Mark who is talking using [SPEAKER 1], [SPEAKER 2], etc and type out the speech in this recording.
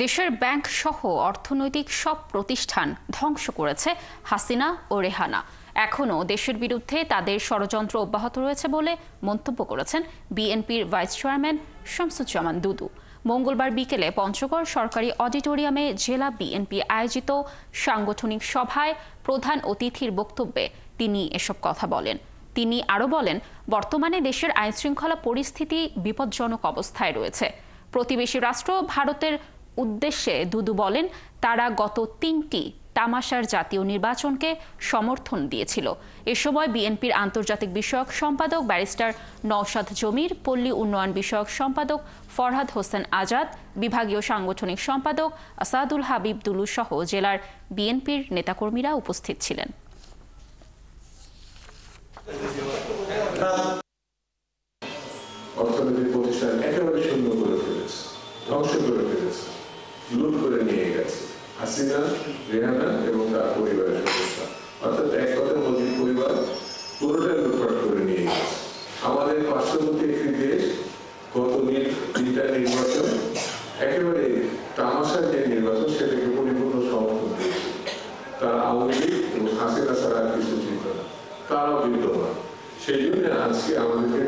[SPEAKER 1] দেশের ব্যাংক সহ অর্থনৈতিক সব প্রতিষ্ঠান ধ্বংস করেছে হাসিনা ও রেহানা। এখনও দেশের বিরুদ্ধে তাদের ষড়যন্ত্র অব্যাহত রয়েছে বলে মন্তব্য করেছেন বিএনপির ভাইস চেয়ারম্যান শামসুজ্জামান দুদু। মঙ্গলবার বিকেলে পঞ্চগড় সরকারি অডিটোরিয়ামে জেলা বিএনপি আয়োজিত সাংগঠনিক সভায় প্রধান অতিথির বক্তব্যে তিনি এসব কথা বলেন। তিনি আরও বলেন, বর্তমানে দেশের আইনশৃঙ্খলা পরিস্থিতি বিপজ্জনক অবস্থায় রয়েছে। প্রতিবেশী রাষ্ট্র ভারতের উদ্দেশ্যে দুদু বলেন, তারা গত 3টি তামাশার জাতীয় নির্বাচনকে সমর্থন দিয়েছিল। এ সময় বিএনপির আন্তর্জাতিক বিষয়ক সম্পাদক ব্যারিস্টার নওশাদ জমির, পল্লী উন্নয়ন বিষয়ক সম্পাদক ফরহাদ হোসেন আজাদ, বিভাগীয় সাংগঠনিক সম্পাদক আসাদুল হাবিব দুলু সহ জেলার বিএনপির নেতাকর্মীরা উপস্থিত ছিলেন।
[SPEAKER 2] অর্থনৈতিক প্রতিষ্ঠান একেবারে শূন্য করে ফেলেছে, ধ্বংস করে ফেলেছে, লুট করে নিয়ে গেছে হাসিনা, রেহানা এবং তার পরিবারের সদস্য। অর্থাৎ এক কথার মধ্যে পরিবার পুরোটাই লুটপাট করে নিয়ে গেছে। আমাদের পার্শ্ববর্তী একটি দেশ গত 3টা নির্বাচন একেবারে তামাশার যে নির্বাচন সেটাকে পরিপূর্ণ সমর্থন দিয়েছে। তারা আওয়ামী লীগ এবং হাসিনা ছাড়া কিছু ছিল না, তারাও বিদ্যমান। সেই জন্য আজকে আমাদেরকে